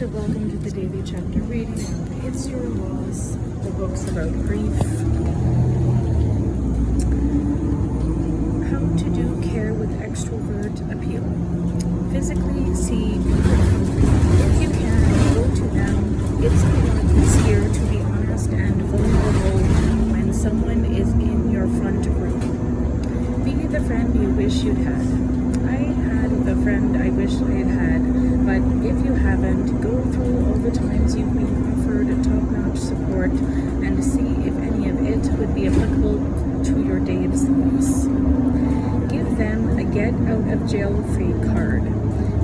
welcome to the Daily Chapter Reading of It's Your Loss, the books about grief. How to do care with extrovert appeal. Physically see people. If you can, go to them. It's a lot easier to be honest and vulnerable when someone is in your front row. Be the friend you wish you'd had. I had the friend I wish I had had, but if you haven't, go through all the times you've been offered top-notch support and see if any of it would be applicable to your Dave's loss. Give them a get-out-of-jail-free card.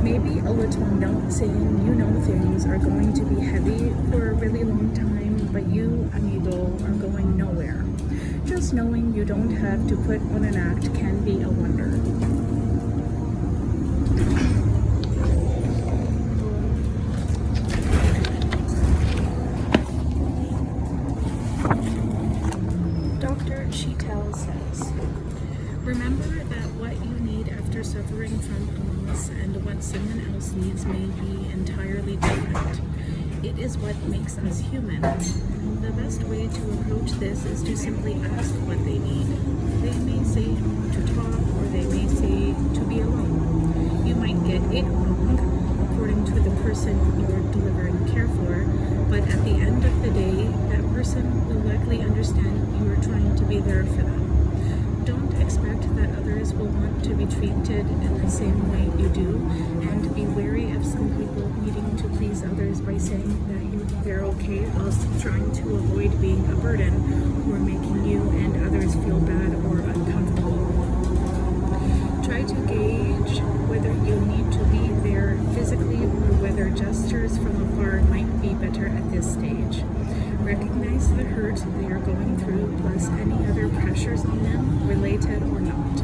Maybe a little note saying you know things are going to be heavy for a really long time, but you, amigo, are going nowhere. Just knowing you don't have to put on an act can be a wonder. Dr. Sheetal says, remember that what you need after suffering from a loss and what someone else needs may be entirely different. It is what makes us human. The best way to approach this is to simply ask what they need. They may say to talk, or they may say to be alone. You might get it wrong, according to the person you're delivering care for, but at the end of the day, that person will likely understand you are trying to be there for them. Don't expect that others will want to be treated in the same way you do, and be wary of some people needing to please others by saying that they're okay whilst trying to avoid being a burden or making you and others feel bad or uncomfortable. Try to gauge whether you need to be there physically or whether gestures from afar might be better at this stage. Recognize the hurt they are going through, plus any other pressures on them, related or not.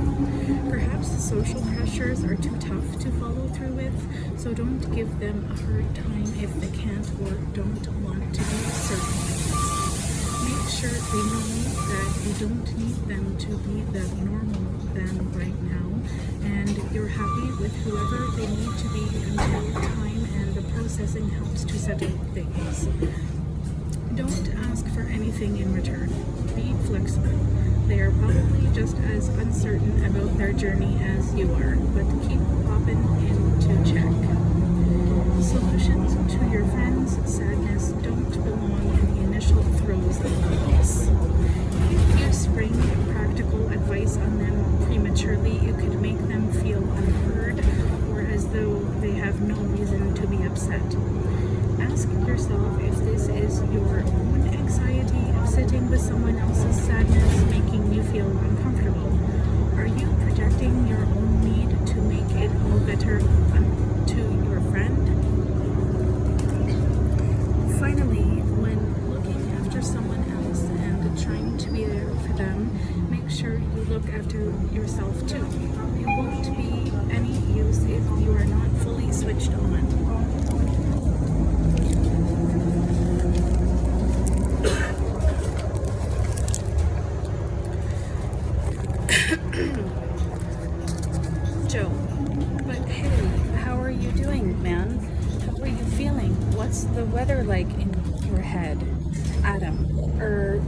Perhaps social pressures are too tough to follow through with, so don't give them a hard time if they can't or don't want to do certain things. Make sure they know that you don't need them to be the normal them right now, and you're happy with whoever they need to be until time and the processing helps to settle things. Don't ask for anything in return. Be flexible. They are probably just as uncertain about their journey as you are, but keep popping in to check. Solutions to your friend's sadness don't belong in the initial throes of the loss. If you spring practical advice on them prematurely, you could make them feel unheard or as though they have no reason to be upset. Ask yourself if this is your own anxiety of sitting with someone else's sadness making you feel uncomfortable. Are you projecting your own need to make it all better to your friend? Finally, when looking after someone else and trying to be there for them, make sure you look after yourself too. You won't be any use if you are not fully switched on. Joe, but hey, how are you doing, man? How are you feeling? What's the weather like in your head? Adam,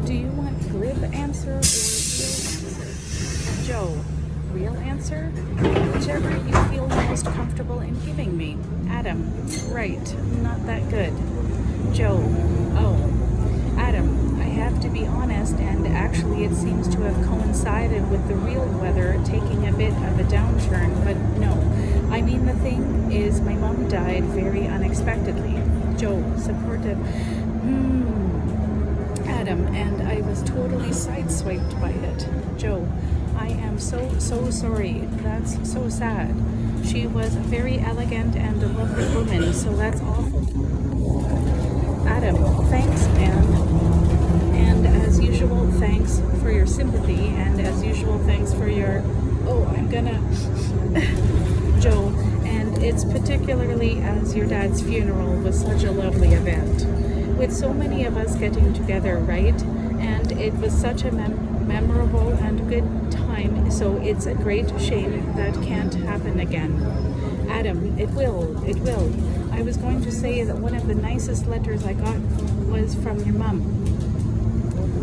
do you want glib answer or real answer? Joe, real answer? Whichever you feel most comfortable in giving me. Adam, right, not that good. Joe, oh. Adam, I have to be honest, and actually it seems to have coincided with the real weather taking a bit of a downturn, but no. I mean, the thing is, my mom died very unexpectedly. Joe, supportive. Adam, and I was totally sideswiped by it. Joe, I am so sorry. That's so sad. She was a very elegant and a lovely woman, so that's awful. Adam, thanks, man. And as usual, thanks for your sympathy, and as usual, thanks for your, Joe, and it's particularly as your dad's funeral was such a lovely event. With so many of us getting together, right? And it was such a memorable and good time, so it's a great shame that can't happen again. Adam, it will. I was going to say that one of the nicest letters I got was from your mom.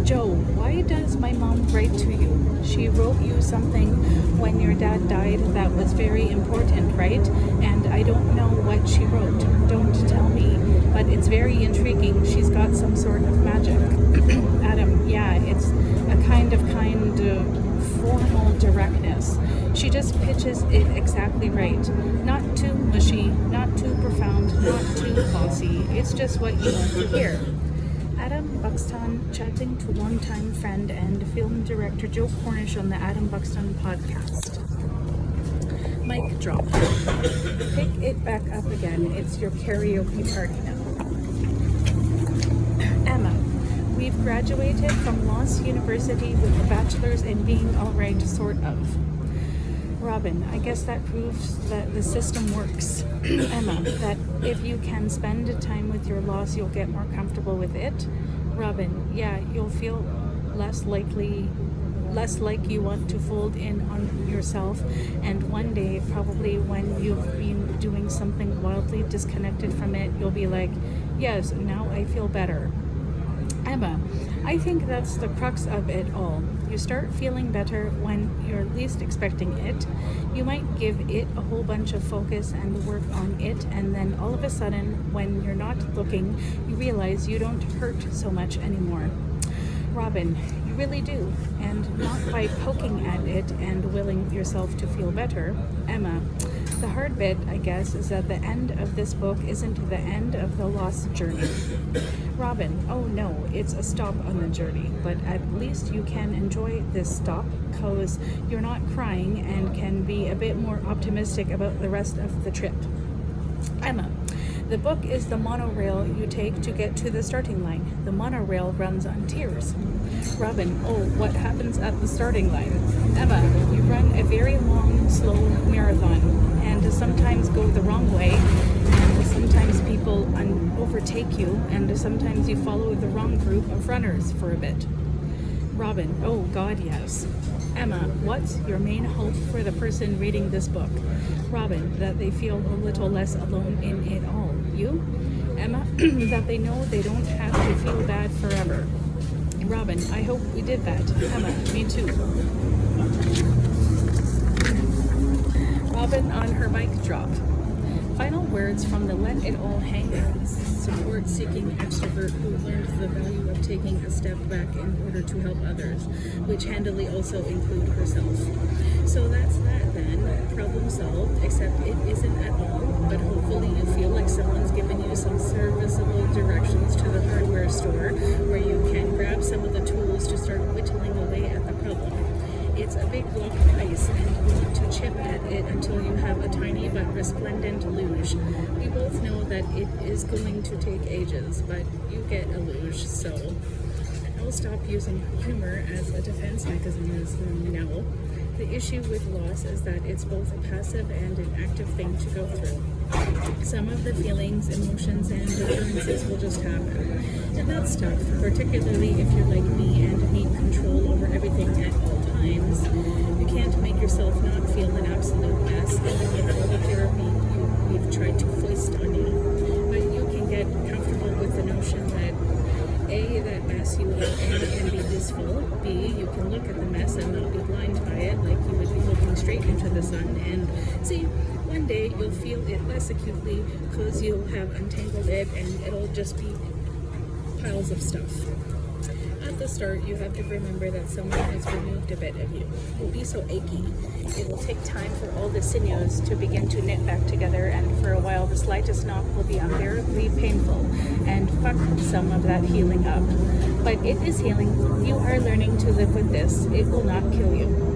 Joe, why does my mom write to you? She wrote you something when your dad died that was very important, right? And I don't know what she wrote. Don't tell me, but it's very intriguing. She's got some sort of magic. Adam, yeah, it's a kind of formal directness. She just pitches it exactly right. Not too mushy, not too profound, not too bossy. It's just what you want to hear. Adam Buxton chatting to longtime friend and film director Joe Cornish on the Adam Buxton podcast. Mic drop. Pick it back up again. It's your karaoke party now. Emma, we've graduated from Loss University with a bachelor's in being alright, sort of. Robin, I guess that proves that the system works. Emma, that if you can spend time with your loss, you'll get more comfortable with it. Robin, yeah, you'll feel less like you want to fold in on yourself, and one day, probably when you've been doing something wildly disconnected from it, you'll be like, yes, now I feel better. Emma, I think that's the crux of it all. You start feeling better when you're least expecting it. You might give it a whole bunch of focus and work on it, and then all of a sudden, when you're not looking, you realize you don't hurt so much anymore. Robin, you really do, and not by poking at it and willing yourself to feel better. Emma, the hard bit, I guess, is that the end of this book isn't the end of the lost journey. Robin, oh no, it's a stop on the journey, but at least you can enjoy this stop because you're not crying and can be a bit more optimistic about the rest of the trip. Emma, the book is the monorail you take to get to the starting line. The monorail runs on tears. Robin, oh, what happens at the starting line? Emma, you run a very long, slow marathon and sometimes go the wrong way, and sometimes people overtake you, and sometimes you follow the wrong group of runners for a bit. Robin, oh God, yes. Emma, what's your main hope for the person reading this book? Robin, that they feel a little less alone in it all. You? Emma, that they know they don't have to feel bad forever. Robin, I hope we did that. Emma, me too. Robin on her mic drop. Final words from the Let It All Hang Out support-seeking extrovert who learned the value of taking a step back in order to help others, which handily also include herself. So that's that then. Problem solved, except it isn't at all, but hopefully you feel like someone's given you some serviceable directions to the hardware store where you can grab some of the tools to start whittling away at the problem. It's a big block of ice, and you want to chip at it until you have a tiny but resplendent luge. We both know that it is going to take ages, but you get a luge, so I'll stop using humor as a defense mechanism now. The issue with loss is that it's both a passive and an active thing to go through. Some of the feelings, emotions, and occurrences will just happen. And that's tough, particularly if you're like me and need control over everything at all times. You can't make yourself not feel an absolute mess, even with all the therapy we've tried to foist on you. But you can get comfortable with the notion that A, that mess you are in can be useful. B, you can look at the mess and not be blind by it like you would be looking straight into the sun. And C, one day you'll feel it less acutely because you'll have untangled it and it'll just be piles of stuff. At the start, you have to remember that someone has removed a bit of you. It will be so achy. It will take time for all the sinews to begin to knit back together, and for a while the slightest knock will be unbearably painful and fuck some of that healing up. But it is healing. You are learning to live with this. It will not kill you.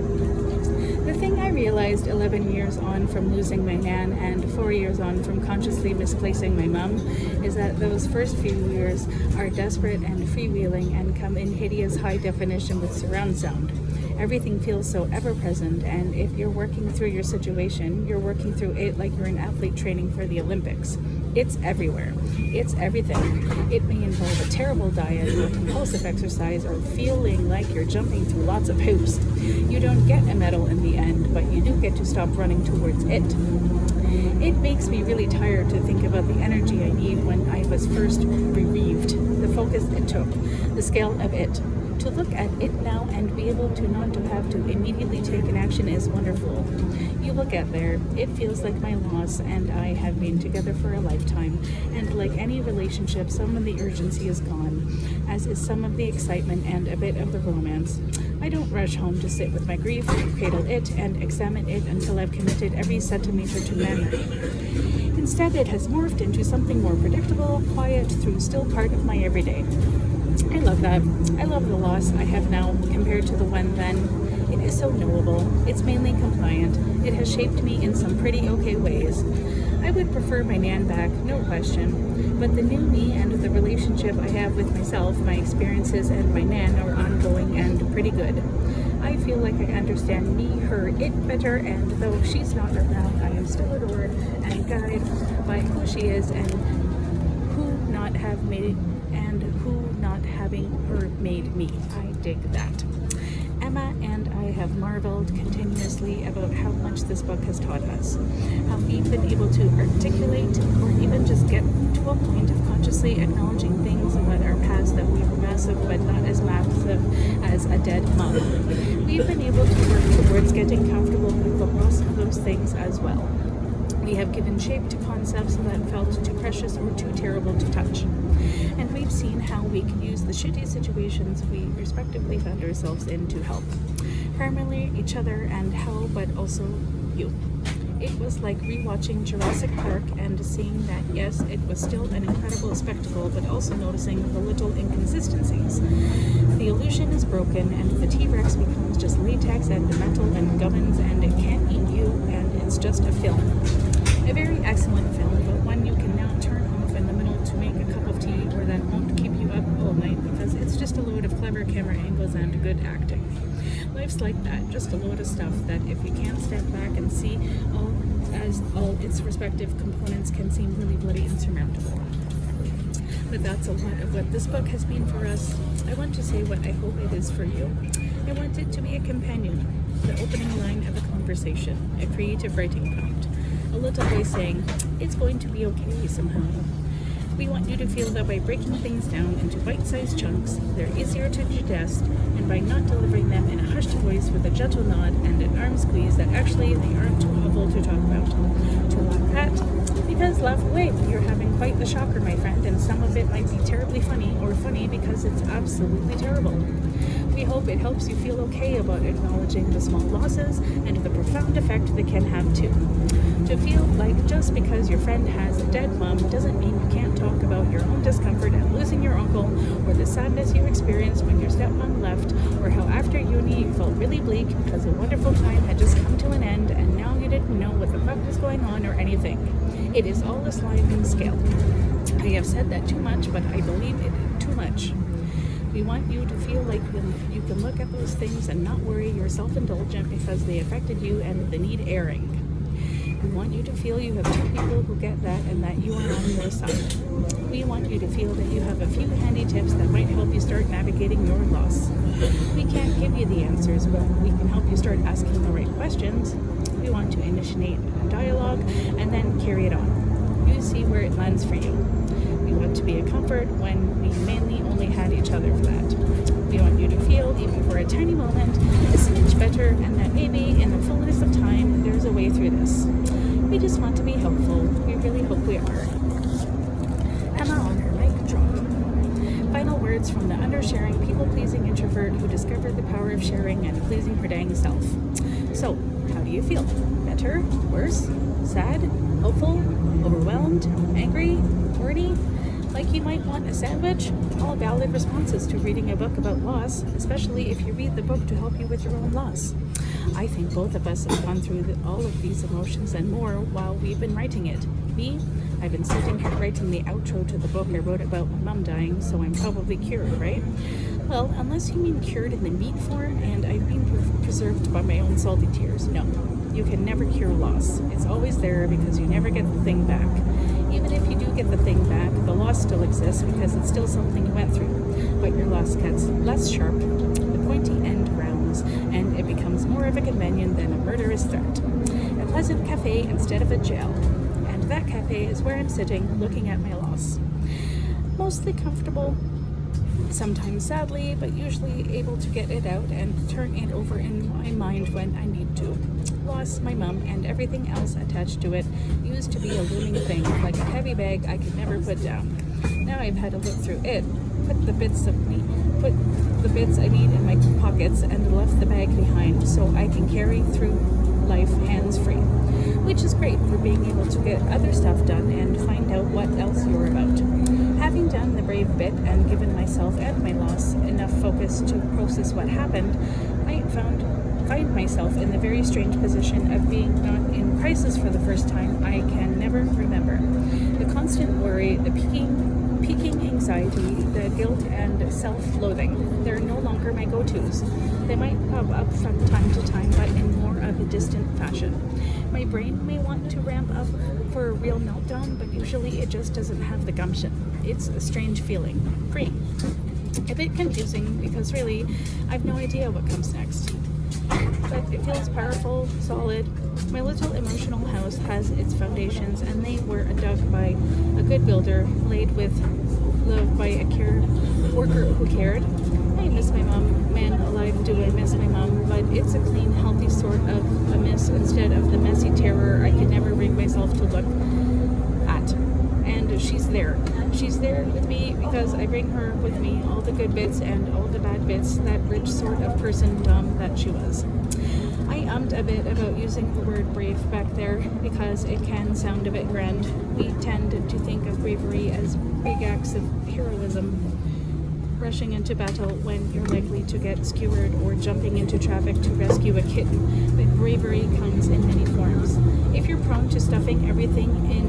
The thing I realized 11 years on from losing my nan and 4 years on from consciously misplacing my mum is that those first few years are desperate and freewheeling and come in hideous high definition with surround sound. Everything feels so ever-present, and if you're working through your situation, you're working through it like you're an athlete training for the Olympics. It's everywhere. It's everything. It may involve a terrible diet or compulsive exercise or feeling like you're jumping through lots of hoops. You don't get a medal in the end, but you do get to stop running towards it. It makes me really tired to think about the energy I need when I was first bereaved, the focus it took, the scale of it. To look at it now and be able to not to have to immediately take an action is wonderful. You will get there. It feels like my loss and I have been together for a lifetime, and like any relationship, some of the urgency is gone, as is some of the excitement and a bit of the romance. I don't rush home to sit with my grief, cradle it, and examine it until I've committed every centimeter to memory. Instead, it has morphed into something more predictable, quiet, through still part of my everyday. I love that. I love the loss I have now compared to the one then. It is so knowable. It's mainly compliant. It has shaped me in some pretty okay ways. I would prefer my Nan back, no question. But the new me and the relationship I have with myself, my experiences, and my Nan are ongoing and pretty good. I feel like I understand me, her, it better, and though she's not around, I am still adored and guided by who she is and who not have made it, and who not having her made me. I dig that. Emma and I have marveled continuously about how much this book has taught us, how we've been able to articulate or even just get to a point of consciously acknowledging things about our past that we were massive but not as massive as a dead mom. We've been able to work towards getting comfortable with the loss of those things as well. We have given shape to concepts that felt too precious or too terrible to touch. And we've seen how we can use the shitty situations we respectively found ourselves in to help. Primarily each other and how, but also you. It was like rewatching Jurassic Park and seeing that, yes, it was still an incredible spectacle, but also noticing the little inconsistencies. The illusion is broken, and the T-Rex becomes just latex and metal and governs, and it can't eat you, and it's just a film. A very excellent film, but one you can now turn off in the middle to make a cup of tea, or that won't keep you up all night because it's just a load of clever camera angles and good acting. Life's like that, just a load of stuff that if you can't step back and see all its respective components can seem really bloody insurmountable. But that's a lot of what this book has been for us. I want to say what I hope it is for you. I want it to be a companion, the opening line of a conversation, a creative writing prompt, a little voice saying, it's going to be okay somehow. We want you to feel that by breaking things down into bite-sized chunks, they're easier to digest, and by not delivering them in a hushed voice with a gentle nod and an arm squeeze that actually they aren't too awful to talk about, to laugh at. Because laugh away, you're having quite the shocker, my friend, and some of it might be terribly funny, or funny because it's absolutely terrible. We hope it helps you feel okay about acknowledging the small losses and the profound effect they can have too. To feel like just because your friend has a dead mom doesn't mean you can't talk about your own discomfort at losing your uncle, or the sadness you experienced when your stepmom left, or how after uni you felt really bleak because a wonderful time had just come to an end and now you didn't know what the fuck was going on or anything. It is all a sliding scale. I have said that too much, but I believe it too much. We want you to feel like you can look at those things and not worry you're self-indulgent because they affected you and they need airing. We want you to feel you have two people who get that and that you are on your side. We want you to feel that you have a few handy tips that might help you start navigating your loss. We can't give you the answers, but we can help you start asking the right questions. We want to initiate a dialogue and then carry it on. You see where it lands for you. We want to be a comfort when we mainly only had each other for that. We want you to feel, even for a tiny moment, a smidge better, and that maybe in the fullness of time, there's a way through this. We just want to be helpful. We really hope we are. Emma on her mic drop. Final words from the undersharing, people-pleasing introvert who discovered the power of sharing and pleasing her dang self. So, how do you feel? Better? Worse? Sad? Hopeful? Overwhelmed? Angry? Horny? Like you might want a sandwich? All valid responses to reading a book about loss, especially if you read the book to help you with your own loss. I think both of us have gone through all of these emotions and more while we've been writing it. Me, I've been sitting here writing the outro to the book I wrote about my mom dying, so I'm probably cured, right? Well, unless you mean cured in the meat form, and I've been preserved by my own salty tears. No, you can never cure loss. It's always there because you never get the thing back. Even if you do get the thing back, the loss still exists because it's still something you went through. But your loss gets less sharp, the pointy end rounds, and it becomes more of a companion than a murderous threat. A pleasant cafe instead of a jail. cafe is where I'm sitting, looking at my loss. Mostly comfortable, sometimes sadly, but usually able to get it out and turn it over in my mind when I need to. Lost my mum and everything else attached to it used to be a looming thing, like a heavy bag I could never put down. Now I've had to look through it, put the bits I need in my pockets and left the bag behind so I can carry through life hands-free, which is great for being able to get other stuff done and find out what else you're about. Having done the brave bit and given myself and my loss enough focus to process what happened, I find myself in the very strange position of being not in crisis for the first time I can never remember. The constant worry, the peaking anxiety, the guilt and self-loathing, they're no longer my go-tos. They might pop up from time to time, but in more of a distant fashion. My brain may want to ramp up for a real meltdown, but usually it just doesn't have the gumption. It's a strange feeling. Free. A bit confusing because really, I've no idea what comes next. But it feels powerful, solid. My little emotional house has its foundations, and they were dug by a good builder, laid with love by a worker who cared. I miss my mom. Man alive, do I miss my mom, but it's a clean, healthy sort of a miss instead of the messy terror I could never bring myself to look at. And she's there. She's there with me because I bring her with me, all the good bits and all the bad bits, that rich sort of person that she was. I ummed a bit about using the word brave back there because it can sound a bit grand. We tend to think of bravery as big acts of heroism, rushing into battle when you're likely to get skewered or jumping into traffic to rescue a kitten. But bravery comes in many forms. If you're prone to stuffing everything in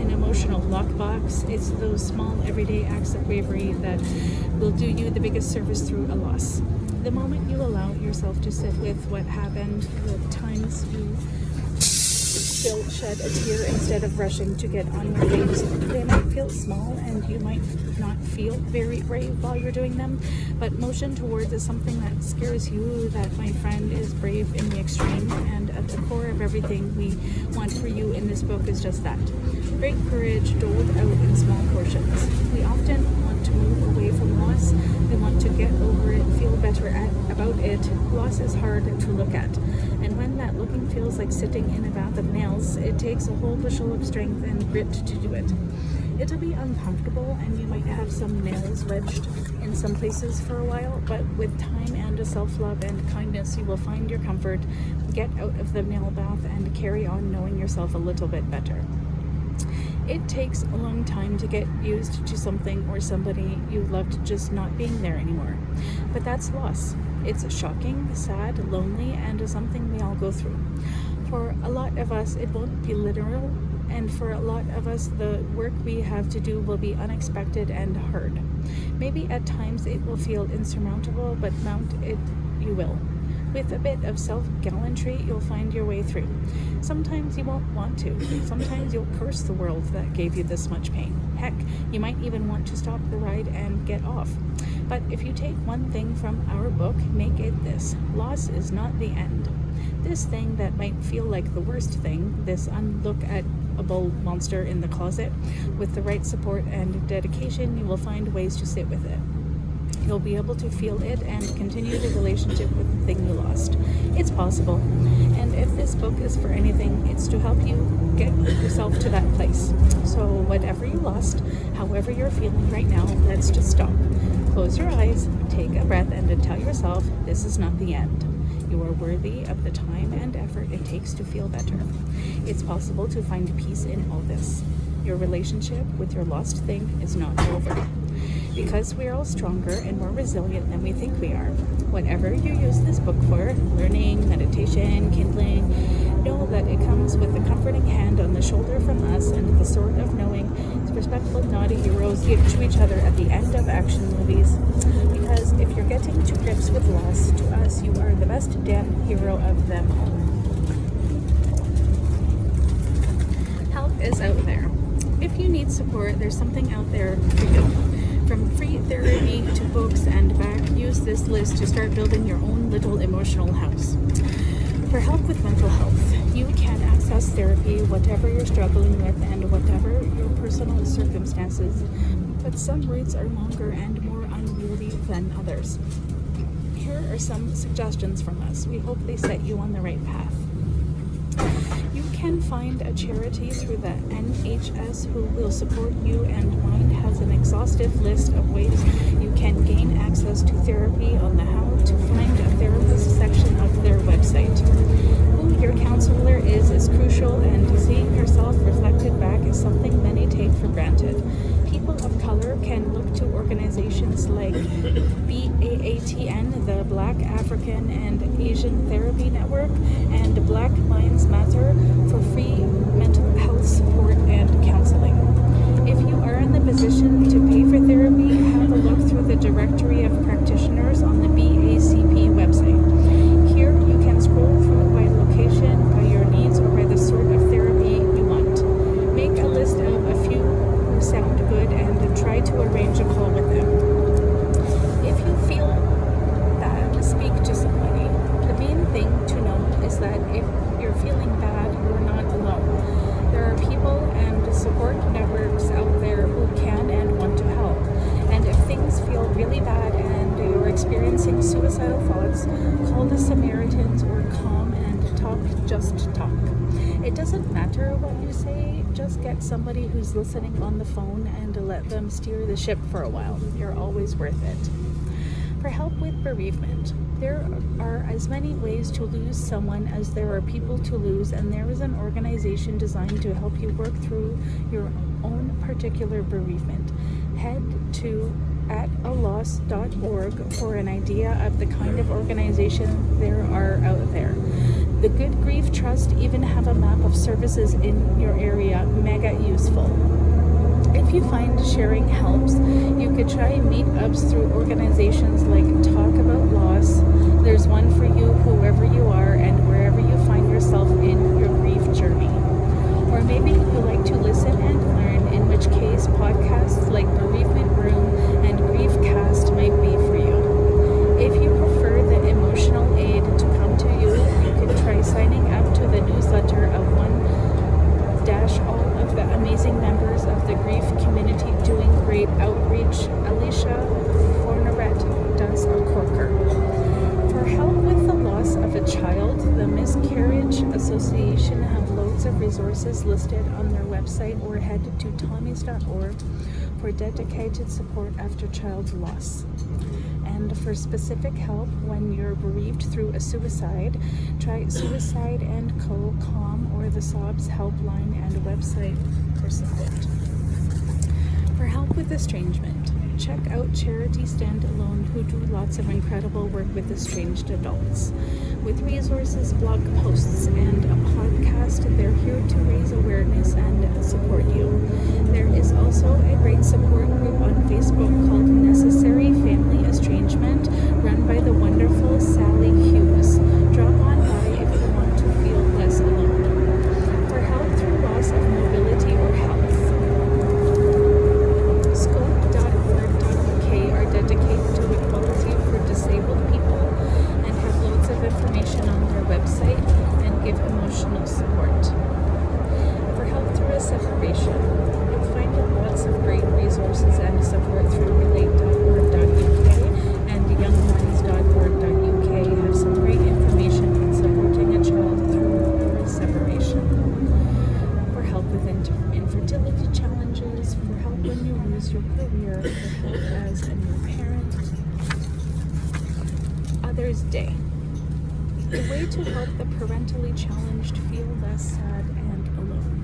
an emotional lockbox, it's those small everyday acts of bravery that will do you the biggest service through a loss. The moment you allow yourself to sit with what happened, the times you still shed a tear instead of rushing to get on your things, they might feel small and you might not feel very brave while you're doing them, but motion towards something that scares you, that, my friend, is brave in the extreme, and at the core of everything we want for you in this book is just that. Great courage doled out in small portions. We often want to move away from loss. We want to get over it, feel better about it. Loss is hard to look at. And when that looking feels like sitting in a bath of nails, it takes a whole bushel of strength and grit to do it. It'll be uncomfortable and you might have some nails wedged in some places for a while, but with time and a self-love and kindness, you will find your comfort, get out of the nail bath, and carry on knowing yourself a little bit better. It takes a long time to get used to something or somebody you loved just not being there anymore. But that's loss. It's shocking, sad, lonely, and something we all go through. For a lot of us, it won't be literal, and for a lot of us, the work we have to do will be unexpected and hard. Maybe at times it will feel insurmountable, but mount it you will. With a bit of self-gallantry, you'll find your way through. Sometimes you won't want to. Sometimes you'll curse the world that gave you this much pain. Heck, you might even want to stop the ride and get off. But if you take one thing from our book, make it this: loss is not the end. This thing that might feel like the worst thing, this unlookable monster in the closet, with the right support and dedication, you will find ways to sit with it. You'll be able to feel it and continue the relationship with the thing you lost. It's possible. And if this book is for anything, it's to help you get yourself to that place. So whatever you lost, however you're feeling right now, let's just stop. Close your eyes, take a breath, and then tell yourself this is not the end. You are worthy of the time and effort it takes to feel better. It's possible to find peace in all this. Your relationship with your lost thing is not over. Because we are all stronger and more resilient than we think we are. Whatever you use this book for, learning, meditation, kindling, know that it comes with a comforting hand on the shoulder from us and the sort of knowing, respectful, naughty heroes give to each other at the end of action movies. Because if you're getting to grips with loss, to us you are the best damn hero of them all. Help is out there. If you need support, there's something out there for you. From free therapy to books and back, use this list to start building your own little emotional house. For help with mental health, you can access therapy whatever you're struggling with and whatever your personal circumstances, but some routes are longer and more unwieldy than others. Here are some suggestions from us. We hope they set you on the right path. You can find a charity through the NHS who will support you, and Mind has an exhaustive list of ways you can gain access to therapy on the How to Find a Therapist section of their website. Who your counselor is crucial, and seeing yourself reflected back is something many take for granted. People of color can look to organizations like BAATN, the Black African and Asian Therapy Network, and Black Minds Matter for free mental health support and counseling. If you are in the position to pay for therapy, have a look through the directory of practitioners on the BACP website. Here you can scroll through by location, by your needs, or by the sort of therapy you want. Make a list of a few who sound good and try to arrange a call with them. If you feel bad, speak to somebody. The main thing to know is that if you're feeling bad, you're not alone. There are people and support networks out there who can and want to help. And if things feel really bad and you're experiencing suicidal thoughts, call the Samaritans or Calm and Talk, Just Talk. It doesn't matter what you say, just get somebody who's listening on the phone and let them steer the ship for a while. You're always worth it. For help with bereavement, there are as many ways to lose someone as there are people to lose, and there is an organization designed to help you work through your own particular bereavement. Head to ataloss.org for an idea of the kind of organization there are out there. The Good Grief Trust even have a map of services in your area, mega useful. If you find sharing helps, you could try meetups through organizations like Talk About Loss. There's one for you, whoever you are and wherever you find yourself in your grief journey. Or maybe you like to listen and learn, in which case podcasts like Bereavement Room and Griefcast might be for you. If you prefer the emotional aid to come to you, you could try signing up to the newsletter of all of the amazing members of the grief community doing great outreach. Alicia Forneret does a corker. For help with the loss of a child, the Miscarriage Association have loads of resources listed on their website, or head to tommys.org for dedicated support after child loss. And for specific help when you're bereaved through a suicide, try Suicide & Co. Calm or the SOBS helpline and website for support. For help with estrangement, check out Charity Stand Alone, who do lots of incredible work with estranged adults. With resources, blog posts, and a podcast, they're here to raise awareness and support you. There is also a great support group on Facebook called Necessary Family Estrangement, run by the wonderful Sally Hughes. Drop on by if you want to feel less alone. For help through loss of mobility or health, scope.org.uk are dedicated to equality for disabled people and have loads of information on their website and give emotional support. For help through a separation, you'll find lots of great resources and support through relate.org.uk and youngminds.org.uk have some great information on supporting a child through a separation. For help with infertility challenges, for help when you lose your career, for help as a new parent. Others Day. A way to help the parentally challenged feel less sad and alone.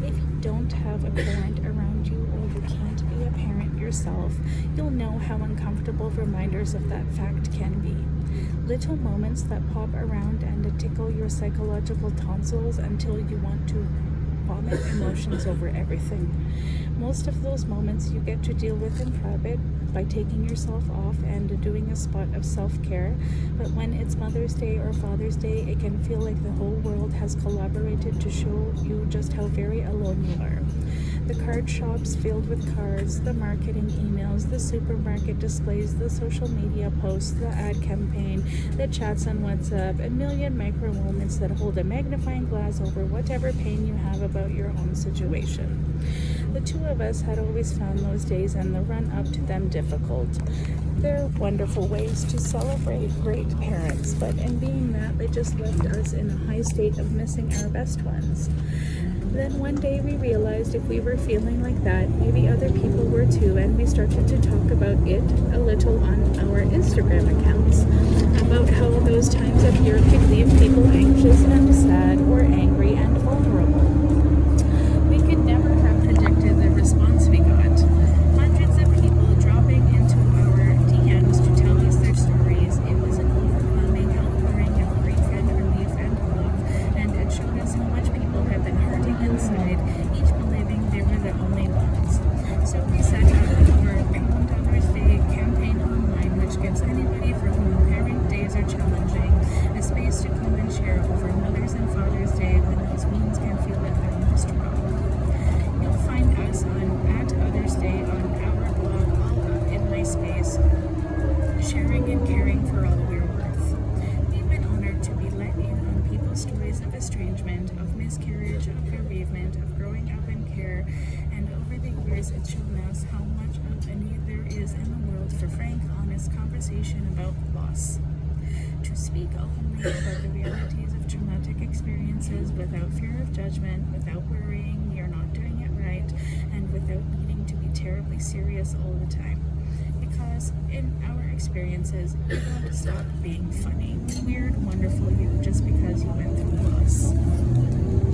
If you don't have a parent around you, or you can't be a parent yourself, you'll know how uncomfortable reminders of that fact can be. Little moments that pop around and tickle your psychological tonsils until you want to vomit emotions over everything. Most of those moments you get to deal with in private by taking yourself off and doing a spot of self-care, but when it's Mother's Day or Father's Day, it can feel like the whole world has collaborated to show you just how very alone you are. The card shops filled with cards, the marketing emails, the supermarket displays, the social media posts, the ad campaign, the chats on WhatsApp, a million micro moments that hold a magnifying glass over whatever pain you have about your own situation. The two of us had always found those days and the run up to them difficult. They're wonderful ways to celebrate great parents, but in being that, they just left us in a high state of missing our best ones. Then one day we realized if we were feeling like that, maybe other people were too, and we started to talk about it a little on our Instagram accounts, about how those times of year could leave people anxious and sad or angry and vulnerable. We could never have predicted the response we got. Hundreds of people dropping into our DMs to tell us their stories. It was an overwhelming outpouring of grief and relief and love, and it showed us how much people have been hurting inside, each believing they were the only ones. So we set up our Pound Others Day campaign online, which gives anybody for whom parent days are challenging a space to come and share over Mother's and Father's Day when those wounds can feel at their most raw. You'll find us on @OthersDay on our blog, all up in my space, sharing and caring for all we're worth. We've been honored to be let in on people's stories of estrangement, of miscarriage, of bereavement, of growing up in care, and over the years it's shown us how much of a need there is in the world for frank, honest conversation about loss. To speak openly about the realities of traumatic experiences without fear of judgment, without worrying you're not doing it right, and without needing to be terribly serious all the time. Because in our experiences, you don't stop being funny, weird, wonderful you just because you went through loss.